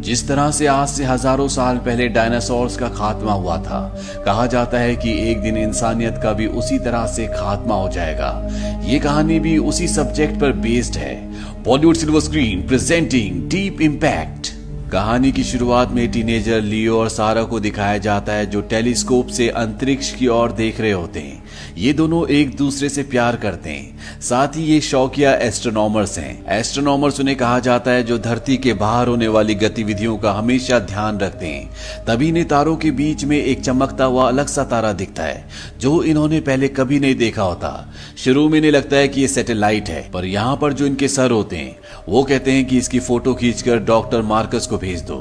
जिस तरह से आज से हजारों साल पहले डायनासोर्स का खात्मा हुआ था, कहा जाता है कि एक दिन इंसानियत का भी उसी तरह से खात्मा हो जाएगा। ये कहानी भी उसी सब्जेक्ट पर बेस्ड है। Bollywood silver screen presenting deep impact. कहानी की शुरुआत में टीनेजर लियो और सारा को दिखाया जाता है, जो टेलीस्कोप से अंतरिक्ष की ओर देख रहे होते हैं। ये दोनों एक दूसरे से प्यार करते हैं, साथ ही ये शौकिया एस्ट्रोनॉमर्स हैं। एस्ट्रोनॉमर्स उन्हें कहा जाता है जो धरती के बाहर होने वाली गतिविधियों का हमेशा ध्यान रखते हैं। तभी इन्हें तारों के बीच में एक चमकता हुआ अलग सा तारा दिखता है जो इन्होंने पहले कभी नहीं देखा होता। शुरू में इन्हें लगता है कि ये सैटेलाइट है, पर यहाँ पर जो इनके सर होते हैं वो कहते हैं कि इसकी फोटो खींचकर डॉक्टर मार्कस को भेज दो।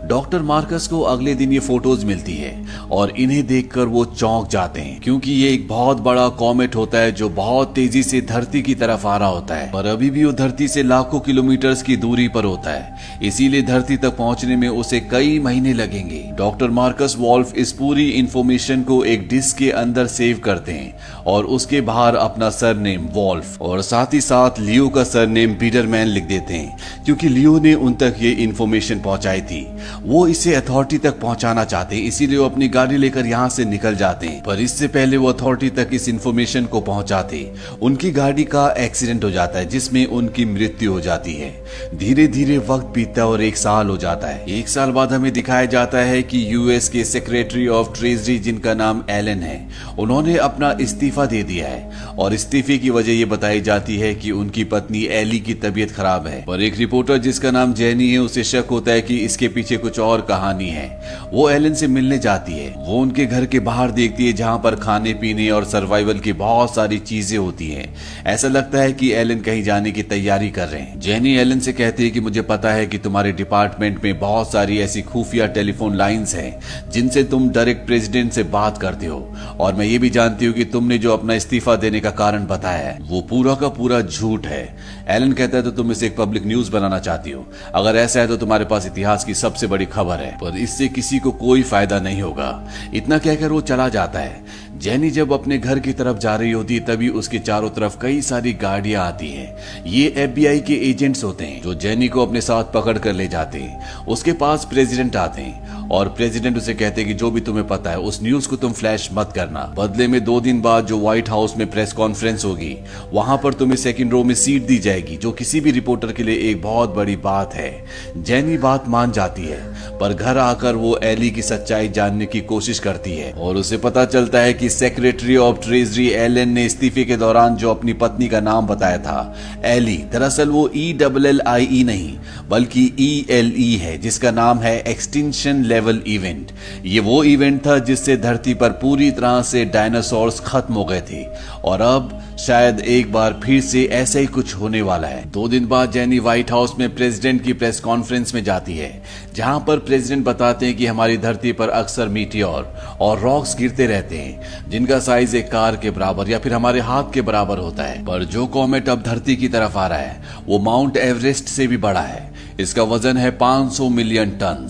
डॉक्टर मार्कस को अगले दिन ये फोटोज मिलती है और इन्हें देखकर वो चौंक जाते हैं, क्योंकि ये एक बहुत बड़ा कॉमेट होता है जो बहुत तेजी से धरती की तरफ आ रहा होता है, पर अभी भी वो धरती से लाखों किलोमीटर की दूरी पर होता है। इसीलिए धरती तक पहुंचने में उसे कई महीने लगेंगे। डॉक्टर मार्कस वॉल्फ इस पूरी इंफॉर्मेशन को एक डिस्क के अंदर सेव करते हैं और उसके बाहर अपना सरनेम वॉल्फ और साथ ही साथ लियो का सरनेम बिडरमैन लिख देते हैं, क्योंकि लियो ने उन तक ये इंफॉर्मेशन पहुंचाई थी। वो इसे अथॉरिटी तक पहुंचाना चाहते हैं, इसीलिए वो अपनी गाड़ी लेकर यहाँ से निकल जाते हैं। पर इससे पहले वो अथॉरिटी तक इस इंफॉर्मेशन को पहुंचाते उनकी गाड़ी का एक्सीडेंट हो जाता है, जिसमें उनकी मृत्यु हो जाती है। धीरे धीरे वक्त बीतता है और एक साल हो जाता है। एक साल बाद हमें दिखाया जाता है कि यूएस के सेक्रेटरी ऑफ ट्रेजरी, जिनका नाम एलन है, उन्होंने अपना इस्तीफा दे दिया है और इस्तीफे की वजह ये बताई जाती है कि उनकी पत्नी एली की तबीयत खराब है। पर एक रिपोर्टर जिसका नाम जेनी है, उसे शक होता है कि इसके पीछे कुछ और कहानी है। वो एलन से मिलने जाती है। वो उनके घर के बाहर देखती है जहां पर खाने पीने और सर्वाइवल की बहुत सारी चीजें होती हैं। ऐसा लगता है कि एलन कहीं जाने की तैयारी कर रहे हैं। जेनी एलन से कहती है कि मुझे पता है कि तुम्हारे डिपार्टमेंट में बहुत सारी ऐसी खुफिया टेलीफोन लाइंस हैं जिनसे तुम डायरेक्ट प्रेसिडेंट से बात करते हो, और मैं ये भी जानती हूँ कि तुमने जो अपना इस्तीफा देने का कारण बताया है वो पूरा का पूरा झूठ है। एलन कहता है तो तुम इसे एक पब्लिक न्यूज बनाना चाहती हो। अगर ऐसा है तो तुम्हारे पास इतिहास की सबसे बड़ी खबर है, पर इससे किसी को कोई फायदा नहीं होगा। इतना कहकर वो चला जाता है। जेनी जब अपने घर की तरफ जा रही होती है, तभी उसके चारों तरफ कई सारी गाड़ियां आती हैं। ये एफबीआई के एजेंट्स होते हैं जो जेनी को अपने साथ पकड़ कर ले जाते हैं। उसके पास प्रेसिडेंट आते हैं और प्रेसिडेंट उसे कहते हैं कि जो भी तुम्हें पता है उस न्यूज को तुम फ्लैश मत करना। बदले में 2 दिन बाद जो व्हाइट हाउस में प्रेस कॉन्फ्रेंस होगी, वहां पर तुम्हें सेकंड रो में सीट दी जाएगी, जो किसी भी रिपोर्टर के लिए एक बहुत बड़ी बात है। जेनी बात मान जाती है, पर घर आकर वो एली की सच्चाई जानने की कोशिश करती है और उसे पता चलता है कि सेक्रेटरी ऑफ ट्रेजरी एलन ने इस्तीफे के दौरान जो अपनी पत्नी का नाम बताया था, एली, दरअसल वो ELLIE नहीं बल्कि ELE है, जिसका नाम है एक्सटिंक्शन लेवल इवेंट। ये वो इवेंट था जिससे धरती पर पूरी तरह से डायनासोर्स खत्म हो गए थे और अब शायद एक बार फिर से ऐसा ही कुछ होने वाला है। 2 दिन बाद जेनी व्हाइट हाउस में प्रेसिडेंट की प्रेस कॉन्फ्रेंस में जाती है, जहां पर प्रेसिडेंट बताते हैं कि हमारी धरती पर अक्सर मीटियोर और रॉक्स गिरते रहते हैं जिनका साइज एक कार के बराबर या फिर हमारे हाथ के बराबर होता है। पर जो कॉमेट अब धरती की तरफ आ रहा है वो माउंट एवरेस्ट से भी बड़ा है। इसका वजन है 500 मिलियन टन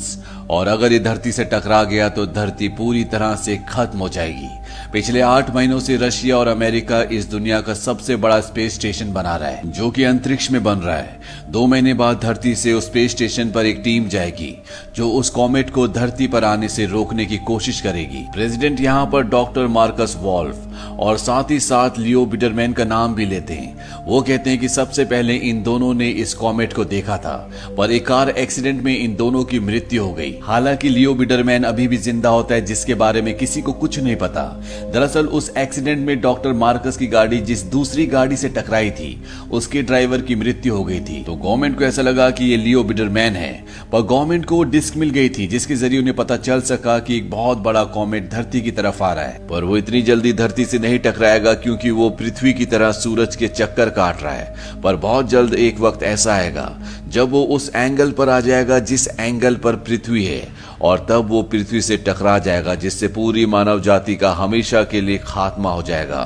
और अगर ये धरती से टकरा गया तो धरती पूरी तरह से खत्म हो जाएगी। पिछले 8 महीनों से रशिया और अमेरिका इस दुनिया का सबसे बड़ा स्पेस स्टेशन बना रहा है, जो कि अंतरिक्ष में बन रहा है। 2 महीने बाद धरती से उस स्पेस स्टेशन पर एक टीम जाएगी जो उस कॉमेट को धरती पर आने से रोकने की कोशिश करेगी। प्रेसिडेंट यहाँ पर डॉक्टर मार्कस वॉल्फ और साथ ही साथ लियो बिडरमैन का नाम भी लेते हैं। वो कहते हैं कि सबसे पहले इन दोनों ने इस कॉमेट को देखा था, पर एक कार एक्सीडेंट में इन दोनों की मृत्यु हो गई। हालांकि लियो बिडरमैन अभी भी जिंदा होता है, जिसके बारे में किसी को कुछ नहीं पता। दरअसल उस एक्सीडेंट में डॉक्टर मार्कस की गाड़ी जिस दूसरी गाड़ी से टकराई थी, उसके ड्राइवर की मृत्यु हो गई थी। तो गवर्नमेंट को ऐसा लगा कि ये लियो बिडरमैन है, पर गवर्नमेंट को डिस्क मिल गई थी जिसके जरिए उन्हें पता चल सका कि एक बहुत बड़ा कॉमेट धरती की तरफ आ रहा है। पर वो इतनी जल्दी धरती से नहीं टकराएगा, क्योंकि वो पृथ्वी की तरह सूरज के चक्कर काट रहा है। पर बहुत जल्द एक वक्त ऐसा आएगा जब वो उस एंगल पर आ जाएगा जिस एंगल पर पृथ्वी है, और तब वो पृथ्वी से टकरा जाएगा, जिससे पूरी मानव जाति का हमेशा के लिए खात्मा हो जाएगा।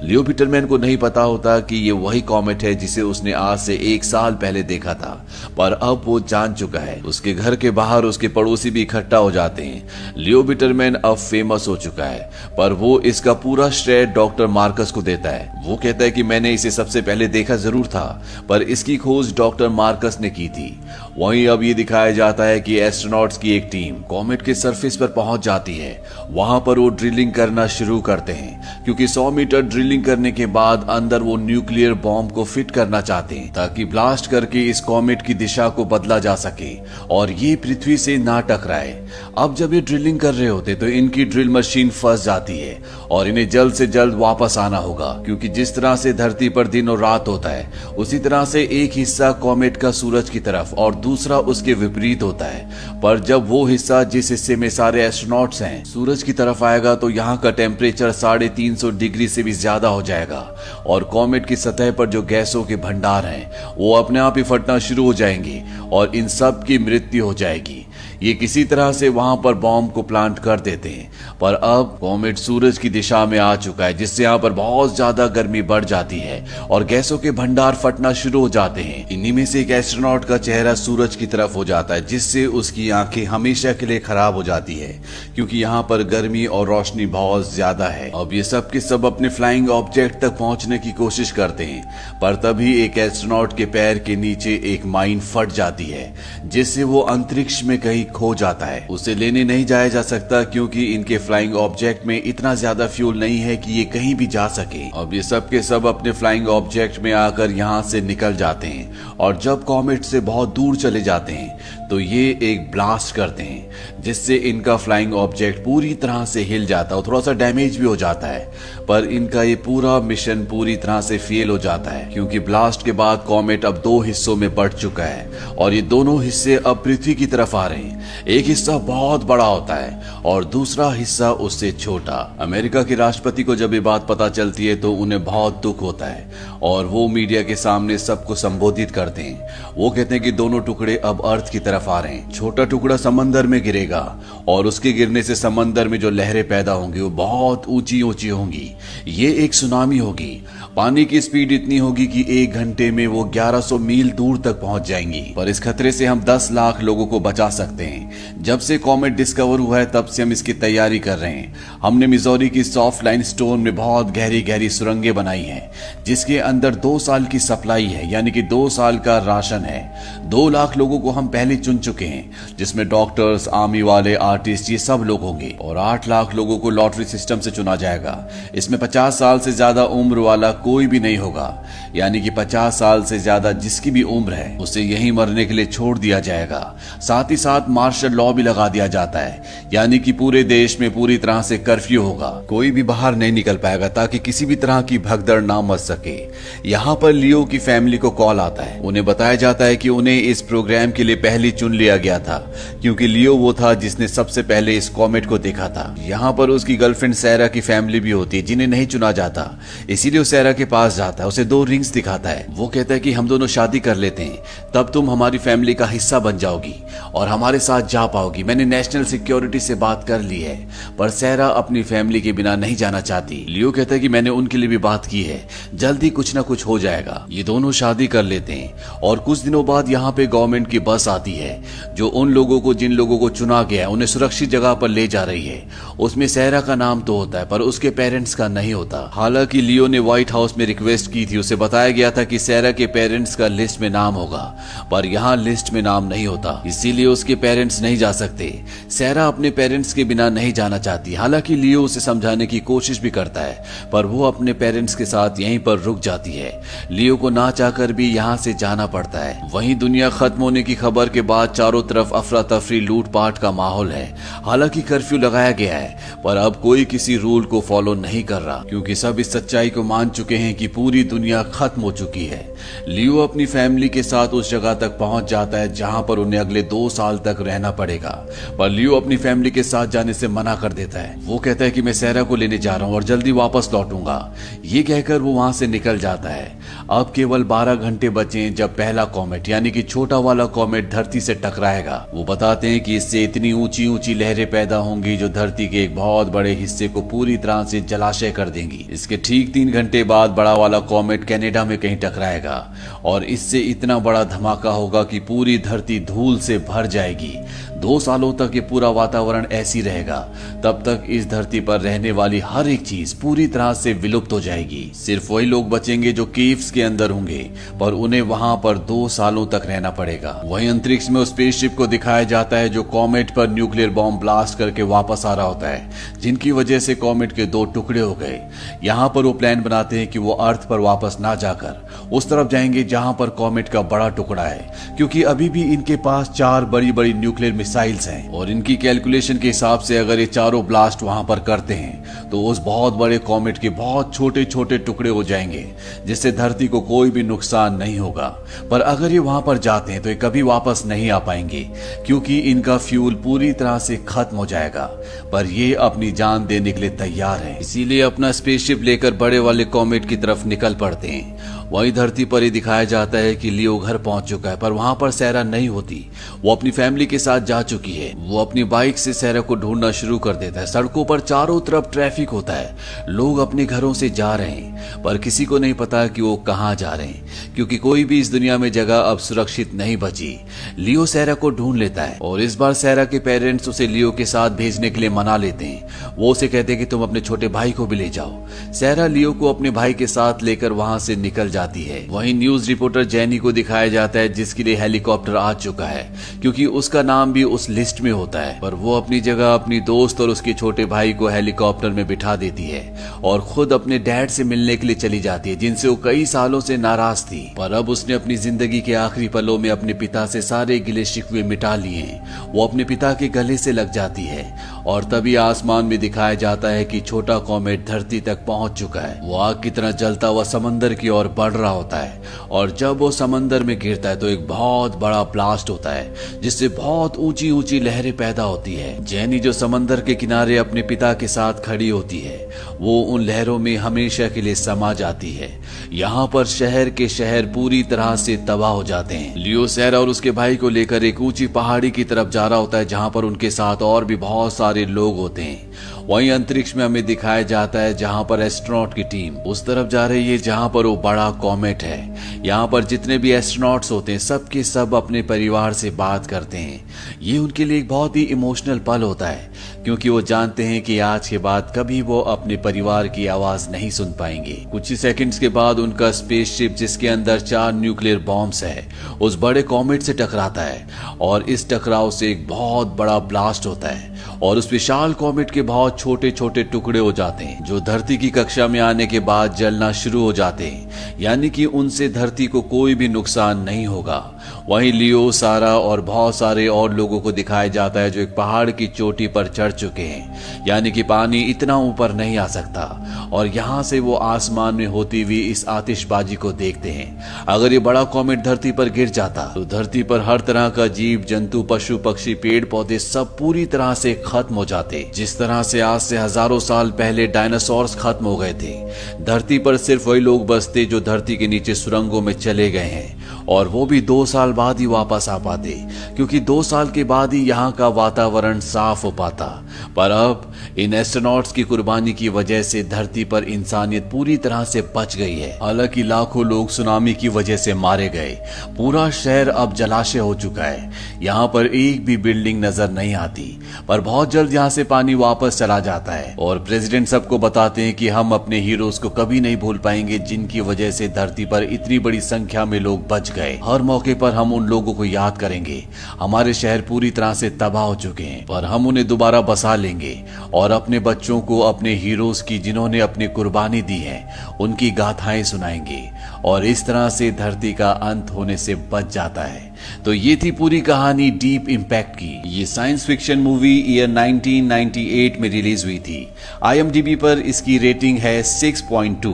लियो बिडरमैन को नहीं पता होता कि ये वही कॉमेट है जिसे उसने आज से 1 साल पहले देखा था, पर अब वो जान चुका है। उसके घर के बाहर उसके पड़ोसी भी इकट्ठा हो जाते हैं। लियो बिडरमैन अब फेमस हो चुका है, पर वो इसका पूरा श्रेय डॉक्टर मार्कस को देता है। वो कहता है कि मैंने इसे सबसे पहले देखा जरूर था, पर इसकी खोज डॉक्टर मार्कस ने की थी वहीं अब ये दिखाया जाता है कि एस्ट्रोनॉट्स की एक टीम कॉमेट के सरफेस पर पहुंच जाती है। वहां पर वो ड्रिलिंग करना शुरू करते हैं क्योंकि 100 मीटर ड्रिलिंग करने के बाद अंदर वो न्यूक्लियर बॉम्ब को फिट करना चाहते हैं ताकि ब्लास्ट करके इस कॉमेट की दिशा को बदला जा सके और ये पृथ्वी से ना टकराए। अब जब ये ड्रिलिंग कर रहे होते तो इनकी ड्रिल मशीन फंस जाती है और इन्हें जल्द से जल्द वापस आना होगा क्योंकि जिस तरह से धरती पर दिन और रात होता है उसी तरह से एक हिस्सा कॉमेट का सूरज की तरफ और दूसरा उसके विपरीत होता है। पर जब वो हिस्सा जिस हिस्से में सारे एस्ट्रोनॉट्स हैं सूरज की तरफ आएगा तो यहाँ का टेम्परेचर 350 डिग्री से भी ज्यादा हो जाएगा और कॉमेट की सतह पर जो गैसों के भंडार हैं वो अपने आप ही फटना शुरू हो जाएंगे और इन सब की मृत्यु हो जाएगी। ये किसी तरह से वहां पर बॉम्ब को प्लांट कर देते हैं पर अब कॉमेट सूरज की दिशा में आ चुका है जिससे यहाँ पर बहुत ज्यादा गर्मी बढ़ जाती है और गैसों के भंडार फटना शुरू हो जाते हैं। इन्हीं में से एक एस्ट्रोनॉट का चेहरा सूरज की तरफ हो जाता है जिससे उसकी आंखें हमेशा के लिए खराब हो जाती है क्योंकि यहाँ पर गर्मी और रोशनी बहुत ज्यादा है। अब ये सब के सब अपने फ्लाइंग ऑब्जेक्ट तक पहुंचने की कोशिश करते हैं पर तभी एक एस्ट्रोनॉट के पैर के नीचे एक माइन फट जाती है जिससे वो अंतरिक्ष में कहीं खो जाता है। उसे लेने नहीं जाया जा सकता क्योंकि इनके फ्लाइंग ऑब्जेक्ट में इतना ज्यादा फ्यूल नहीं है कि ये कहीं भी जा सके। अब ये सब के सब अपने फ्लाइंग ऑब्जेक्ट में आकर यहाँ से निकल जाते हैं और जब कॉमेट से बहुत दूर चले जाते हैं तो ये एक ब्लास्ट करते हैं जिससे इनका फ्लाइंग ऑब्जेक्ट पूरी तरह से हिल जाता है और थोड़ा सा डैमेज भी हो जाता है पर इनका ये पूरा मिशन पूरी तरह से फेल हो जाता है क्योंकि ब्लास्ट के बाद कॉमेट अब 2 हिस्सों में बढ़ चुका है और ये दोनों हिस्से अब पृथ्वी की तरफ आ रहे हैं। एक हिस्सा बहुत बड़ा होता है और दूसरा हिस्सा उससे छोटा। अमेरिका के राष्ट्रपति को जब ये बात पता चलती है तो उन्हें बहुत दुख होता है और वो मीडिया के सामने सबको संबोधित करते हैं। वो कहते हैं कि दोनों टुकड़े अब अर्थ की तरफ आ रहे हैं। छोटा टुकड़ा समंदर में गिरेगा और उसके गिरने से समंदर में जो लहरें पैदा होंगी वो बहुत ऊंची ऊंची होंगी। ये एक सुनामी होगी। पानी की स्पीड इतनी होगी कि 1 घंटे में वो 1100 मील दूर तक पहुंच जाएंगी। पर इस खतरे से हम 10 लाख लोगों को बचा सकते हैं। जब से कॉमेट डिस्कवर हुआ है तब से हम इसकी तैयारी कर रहे हैं। हमने मिजोरी की सॉफ्ट लाइन स्टोन में बहुत गहरी गहरी सुरंगें बनाई हैं जिसके अंदर 2 साल की सप्लाई है यानी कि 2 साल का राशन है। 2 लाख लोगों को हम पहले चुन चुके हैं जिसमें डॉक्टर्स, आर्मी वाले, आर्टिस्ट, ये सब लोग होंगे और 8 लाख लोगों को लॉटरी सिस्टम से चुना जाएगा। इसमें 50 साल से ज्यादा उम्र वाला कोई भी नहीं होगा यानी कि 50 साल से ज्यादा जिसकी भी उम्र है उसे यहीं मरने के लिए छोड़ दिया जाएगा। साथ ही साथ मार्शल लॉ भी लगा दिया जाता है यानी कि पूरे देश में पूरी तरह से कर्फ्यू होगा। कोई भी बाहर नहीं निकल पाएगा ताकि किसी भी तरह की भगदड़ ना मच सके। यहाँ पर लियो की फैमिली को कॉल आता है। उन्हें बताया जाता है कि उन्हें इस प्रोग्राम के लिए पहले चुन लिया गया था क्योंकि लियो वो था जिसने सबसे पहले इस कॉमेट को देखा था। यहाँ पर उसकी गर्लफ्रेंड सैरा की फैमिली भी होती है जिन्हें नहीं चुना जाता, इसीलिए वो सैरा के पास जाता है, उसे 2 रिंग्स दिखाता है। वो कहता है कि हम दोनों शादी कर लेते हैं तब तुम हमारी फैमिली का हिस्सा बन जाओगी और हमारे साथ जा पाओगी। मैंने नेशनल सिक्योरिटी से बात कर ली है पर सैरा अपनी फैमिली के बिना नहीं जाना चाहती। लियो कहता है कि मैंने उनके लिए भी बात की है, जल्दी कुछ ना कुछ हो जाएगा। ये दोनों शादी कर लेते हैं और कुछ दिनों बाद यहाँ पे गवर्नमेंट की बस आती है जो उन लोगों को जिन लोगों को चुना गया है उन्हें सुरक्षित जगह पर ले जा रही है। उसमें सैरा का नाम तो होता है पर उसके पेरेंट्स का नहीं होता। हालांकि लियो ने व्हाइट हाउस में रिक्वेस्ट की थी, उसे बताया गया था कि सैरा के पेरेंट्स का लिस्ट में नाम होगा पर यहाँ लिस्ट में नाम नहीं होता, इसीलिए उसके पेरेंट्स नहीं जा सकते। सैरा अपने पेरेंट्स के बिना नहीं जाना चाहती। हालांकि लियो उसे समझाने की कोशिश भी करता है पर वो अपने पेरेंट्स के साथ यहीं पर रुक जाती है। लियो को ना चाहकर भी यहाँ से जाना पड़ता है। वहीं दुनिया खत्म होने की खबर के बाद चारों तरफ अफरा तफरी, लूटपाट का माहौल है। हालांकि कर्फ्यू लगाया गया है पर अब कोई किसी रूल को फॉलो नहीं कर रहा क्योंकि सब इस सच्चाई को मान चुके हैं कि पूरी दुनिया खत्म हो चुकी है। लियो अपनी फैमिली के साथ उस जगह तक पहुंच जाता है जहां पर उन्हें अगले 2 साल तक रहना पड़ेगा पर लियो अपनी फैमिली के साथ जाने से मना कर देता है। वो कहता है कि मैं सैरा को लेने जा रहा हूं और जल्दी वापस लौटूंगा। ये कहकर वो वहां से निकल जाता है। अब केवल 12 घंटे बचे जब पहला कॉमेट यानी कि छोटा वाला कॉमेट धरती से टकराएगा। वो बताते हैं कि इससे इतनी ऊंची ऊंची लहरें पैदा होंगी जो धरती के एक बहुत बड़े हिस्से को पूरी तरह से जलाशय कर देंगी। इसके ठीक 3 घंटे बाद बड़ा वाला कॉमेट कनाडा में कहीं टकराएगा और इससे इतना बड़ा धमाका होगा कि पूरी धरती धूल से भर जाएगी। 2 सालों तक ये पूरा वातावरण वातावरण ऐसी रहेगा तब तक इस धरती पर रहने वाली हर एक चीज पूरी तरह से विलुप्त हो जाएगी। सिर्फ वही लोग बचेंगे जो केव्स के अंदर होंगे, पर उन्हें वहां पर 2 सालों तक रहना पड़ेगा। वहीं अंतरिक्ष में उस स्पेसशिप को दिखाया जाता है जो कॉमेट पर न्यूक्लियर बॉम्ब ब्लास्ट करके वापस आ रहा होता है, जिनकी वजह से कॉमेट के 2 टुकड़े हो गए। यहाँ पर वो प्लान बनाते हैं कि वो अर्थ पर वापस ना जाकर उस तरफ जाएंगे जहां पर कॉमेट का बड़ा टुकड़ा है, क्योंकि अभी भी इनके पास 4 बड़ी बड़ी न्यूक्लियर मिसाइल्स हैं और इनकी कैलकुलेशन के हिसाब से अगर ये चारों ब्लास्ट वहां पर करते हैं तो उस बहुत बड़े कॉमेट के बहुत छोटे छोटे टुकड़े हो जाएंगे, जिससे धरती को कोई भी नुकसान नहीं होगा। पर अगर ये वहां पर जाते हैं तो ये कभी वापस नहीं आ पाएंगे, क्योंकि इनका फ्यूल पूरी तरह से खत्म हो जाएगा। पर ये अपनी जान देने के लिए तैयार है, इसीलिए अपना स्पेसशिप लेकर बड़े वाले कॉमेट की तरफ निकल पड़ते हैं। वहीं धरती पर ही दिखाया जाता है कि लियो घर पहुंच चुका है, पर वहां पर सैरा नहीं होती। वो अपनी फैमिली के साथ जा चुकी है। वो अपनी बाइक से सैरा को ढूंढना शुरू कर देता है। सड़कों पर चारों तरफ ट्रैफिक होता है, लोग अपने घरों से जा रहे हैं, पर किसी को नहीं पता कि वो कहां जा रहे हैं, क्योंकि कोई भी इस दुनिया में जगह अब सुरक्षित नहीं बची। लियो सैरा को ढूंढ लेता है और इस बार सैरा के पेरेंट्स उसे लियो के साथ भेजने के लिए मना लेते हैं। वो उसे कहते हैं कि तुम अपने छोटे भाई को भी ले जाओ। सैरा लियो को अपने भाई के साथ लेकर वहां से निकल जाती है। वहीं न्यूज रिपोर्टर जेनी को दिखाया जाता है, जिसके लिए हेलीकॉप्टर आ चुका है, क्योंकि उसका नाम भी उस लिस्ट में होता है। पर वो अपनी जगह अपनी दोस्त और उसके छोटे भाई को हेलीकॉप्टर में बिठा देती है और खुद अपने डैड से मिलने के लिए चली जाती है, जिनसे वो कई सालों से नाराज थी। पर अब उसने अपनी जिंदगी के आखिरी पलों में अपने पिता से सारे गिले शिकवे मिटा लिए। वो अपने पिता के गले से लग जाती है और तभी आसमान में दिखाया जाता है कि छोटा कॉमेट धरती तक पहुंच चुका है। वो आग की तरह जलता हुआ समंदर की ओर बढ़ रहा होता है और जब वो समंदर में गिरता है तो एक बहुत बड़ा ब्लास्ट होता है, जिससे बहुत ऊंची ऊंची लहरें पैदा होती है। जेनी जो समंदर के किनारे अपने पिता के साथ खड़ी होती है, वो उन लहरों में हमेशा के लिए समा जाती है। यहाँ पर शहर के शहर पूरी तरह से तबाह हो जाते हैं। लियो सैरा और उसके भाई को लेकर एक ऊंची पहाड़ी की तरफ जा रहा होता है, जहां पर उनके साथ और भी बहुत सारे लोग होते हैं। वहीं अंतरिक्ष में हमें दिखाया जाता है जहां पर एस्ट्रोनॉट की टीम उस तरफ जा रही है जहां पर वो बड़ा कॉमेट है। यहाँ पर जितने भी एस्ट्रोनॉट्स होते हैं सब के सब अपने परिवार से बात करते हैं। ये उनके लिए एक बहुत ही इमोशनल पल होता है, क्योंकि वो जानते हैं कि आज के बाद कभी वो अपने परिवार की आवाज नहीं सुन पाएंगे। कुछ ही सेकंड्स के बाद उनका स्पेसशिप, जिसके अंदर 4 न्यूक्लियर बॉम्ब्स है, उस बड़े कॉमेट से टकराता है और इस टकराव से एक बहुत बड़ा ब्लास्ट होता है और उस विशाल कॉमेट के बहुत छोटे छोटे टुकड़े हो जाते हैं, जो धरती की कक्षा में आने के बाद जलना शुरू हो जाते हैं, यानी कि उनसे धरती को कोई भी नुकसान नहीं होगा। वहीं लियो, सारा और बहुत सारे और लोगों को दिखाया जाता है जो एक पहाड़ की चोटी पर चढ़ चुके हैं, यानी कि पानी इतना ऊपर नहीं आ सकता और यहाँ से वो आसमान में होती हुई इस आतिशबाजी को देखते हैं। अगर ये बड़ा कॉमेट धरती पर गिर जाता तो धरती पर हर तरह का जीव जंतु, पशु पक्षी, पेड़ पौधे सब पूरी तरह से खत्म हो जाते। जिस तरह से आज से हजारों साल पहले डायनासोर्स खत्म हो गए थे, धरती पर सिर्फ वही लोग बसते जो धरती के नीचे सुरंगों में चले गए हैं, और वो भी 2 साल बाद ही वापस आ पाते, क्योंकि 2 साल के बाद ही यहाँ का वातावरण साफ हो पाता। पर अब इन एस्ट्रोनॉट्स की कुर्बानी की वजह से धरती पर इंसानियत पूरी तरह से बच गई है। हालांकि लाखों लोग सुनामी की वजह से मारे गए। पूरा शहर अब जलाशय हो चुका है। यहाँ पर एक भी बिल्डिंग नजर नहीं आती, पर बहुत जल्द यहाँ से पानी वापस चला जाता है और प्रेसिडेंट सबको बताते हैं कि हम अपने हीरोज को कभी नहीं भूल पाएंगे, जिनकी वजह से धरती पर इतनी बड़ी संख्या में लोग बच गए। हर मौके पर हम उन लोगों को याद करेंगे। हमारे शहर पूरी तरह से तबाह हो चुके हैं, पर हम उन्हें दोबारा बसा लेंगे और अपने बच्चों को अपने हीरोज की, जिन्होंने अपनी कुर्बानी दी है, उनकी गाथाएं सुनाएंगे और इस तरह से धरती का अंत होने से बच जाता है। तो ये थी पूरी कहानी डीप इम्पैक्ट की। ये साइंस फिक्शन मूवी ईयर 1998 में रिलीज हुई थी। IMDb पर इसकी रेटिंग है 6.2।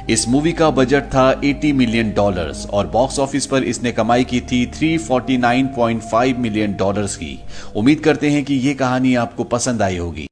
इस मूवी का बजट था $80 मिलियन और बॉक्स ऑफिस पर इसने कमाई की थी $349.5 मिलियन की। उम्मीद करते हैं कि ये कहानी आपको पसंद आई होगी।